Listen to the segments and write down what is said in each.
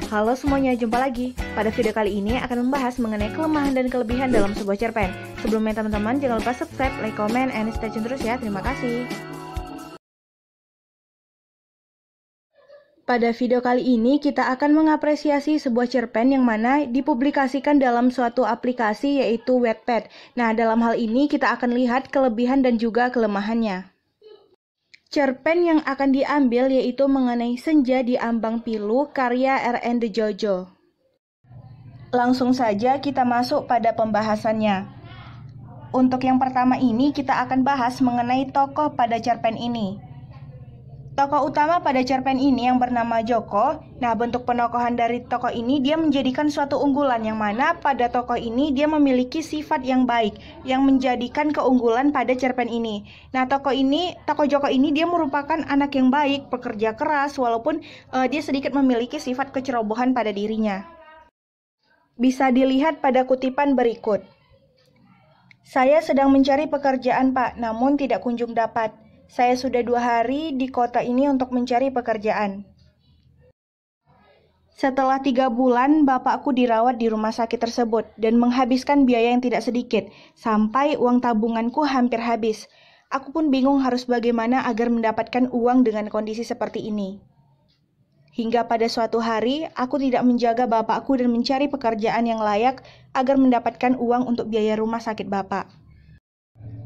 Halo semuanya, jumpa lagi. Pada video kali ini akan membahas mengenai kelemahan dan kelebihan dalam sebuah cerpen. Sebelumnya teman-teman, jangan lupa subscribe, like, comment, and stay tune terus ya. Terima kasih. Pada video kali ini kita akan mengapresiasi sebuah cerpen yang mana dipublikasikan dalam suatu aplikasi yaitu Wattpad. Nah, dalam hal ini kita akan lihat kelebihan dan juga kelemahannya. Cerpen yang akan diambil yaitu mengenai Senja di Ambang Pilu karya R.N. De Jojo. Langsung saja kita masuk pada pembahasannya. Untuk yang pertama ini kita akan bahas mengenai tokoh pada cerpen ini. Tokoh utama pada cerpen ini yang bernama Joko. Nah, bentuk penokohan dari tokoh ini dia menjadikan suatu unggulan yang mana pada tokoh ini dia memiliki sifat yang baik yang menjadikan keunggulan pada cerpen ini. Nah, tokoh Joko ini dia merupakan anak yang baik, pekerja keras walaupun dia sedikit memiliki sifat kecerobohan pada dirinya. Bisa dilihat pada kutipan berikut. Saya sedang mencari pekerjaan, Pak, namun tidak kunjung dapat. Saya sudah 2 hari di kota ini untuk mencari pekerjaan. Setelah 3 bulan, bapakku dirawat di rumah sakit tersebut dan menghabiskan biaya yang tidak sedikit, sampai uang tabunganku hampir habis. Aku pun bingung harus bagaimana agar mendapatkan uang dengan kondisi seperti ini. Hingga pada suatu hari, aku tidak menjaga bapakku dan mencari pekerjaan yang layak agar mendapatkan uang untuk biaya rumah sakit bapak.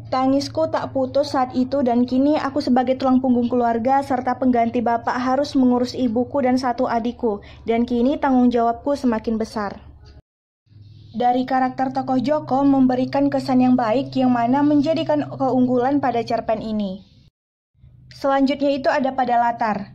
Tangisku tak putus saat itu dan kini aku sebagai tulang punggung keluarga serta pengganti bapak harus mengurus ibuku dan 1 adikku, dan kini tanggung jawabku semakin besar. Dari karakter tokoh Joko memberikan kesan yang baik yang mana menjadikan keunggulan pada cerpen ini. Selanjutnya itu ada pada latar.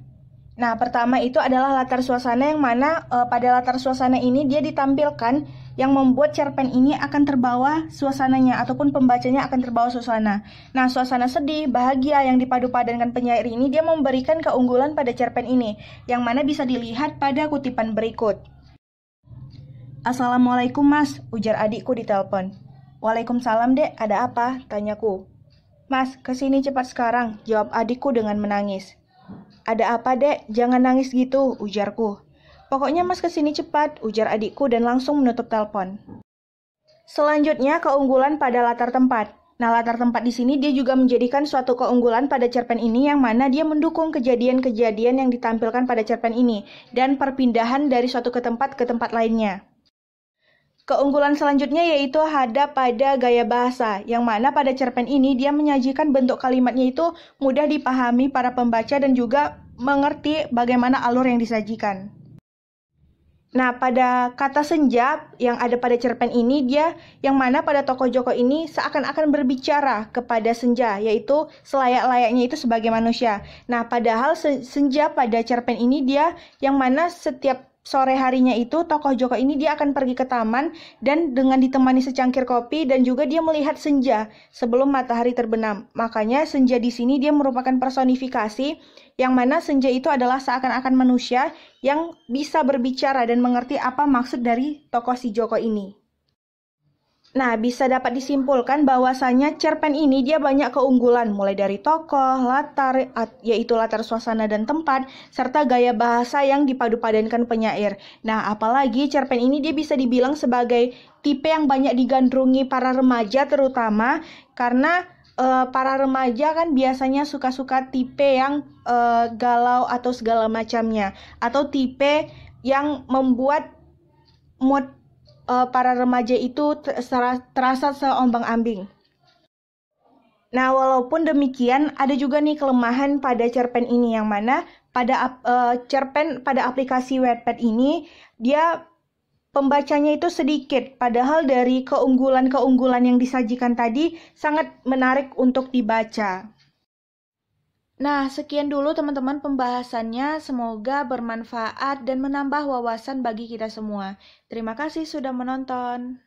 Nah, pertama itu adalah latar suasana yang mana pada latar suasana ini dia ditampilkan yang membuat cerpen ini akan terbawa suasananya ataupun pembacanya akan terbawa suasana. Nah, suasana sedih, bahagia yang dipadu-padankan penyair ini dia memberikan keunggulan pada cerpen ini yang mana bisa dilihat pada kutipan berikut. Assalamualaikum Mas, ujar adikku di telepon. Waalaikumsalam Dek, ada apa? Tanyaku. Mas, kesini cepat sekarang, jawab adikku dengan menangis. Ada apa Dek? Jangan nangis gitu, ujarku. Pokoknya Mas kesini cepat, ujar adikku dan langsung menutup telepon. Selanjutnya keunggulan pada latar tempat. Nah, latar tempat di sini dia juga menjadikan suatu keunggulan pada cerpen ini yang mana dia mendukung kejadian-kejadian yang ditampilkan pada cerpen ini dan perpindahan dari suatu ke tempat lainnya. Keunggulan selanjutnya yaitu ada pada gaya bahasa, yang mana pada cerpen ini dia menyajikan bentuk kalimatnya itu mudah dipahami para pembaca dan juga mengerti bagaimana alur yang disajikan. Nah, pada kata senja yang ada pada cerpen ini dia yang mana pada tokoh Joko ini seakan-akan berbicara kepada senja, yaitu selayak-layaknya itu sebagai manusia. Nah, padahal senja pada cerpen ini dia yang mana setiap sore harinya itu tokoh Joko ini dia akan pergi ke taman dan dengan ditemani secangkir kopi dan juga dia melihat senja sebelum matahari terbenam. Makanya senja di sini dia merupakan personifikasi yang mana senja itu adalah seakan-akan manusia yang bisa berbicara dan mengerti apa maksud dari tokoh si Joko ini. Nah, bisa dapat disimpulkan bahwasanya cerpen ini dia banyak keunggulan mulai dari tokoh, latar, yaitu latar suasana dan tempat, serta gaya bahasa yang dipadu-padankan penyair. Nah, apalagi cerpen ini dia bisa dibilang sebagai tipe yang banyak digandrungi para remaja terutama karena para remaja kan biasanya suka-suka tipe yang galau atau segala macamnya, atau tipe yang membuat mood para remaja itu terasa seombang-ambing. Nah, walaupun demikian, ada juga nih kelemahan pada cerpen ini yang mana pada aplikasi Wattpad ini dia pembacanya itu sedikit, padahal dari keunggulan-keunggulan yang disajikan tadi sangat menarik untuk dibaca. Nah, sekian dulu teman-teman pembahasannya. Semoga bermanfaat dan menambah wawasan bagi kita semua. Terima kasih sudah menonton.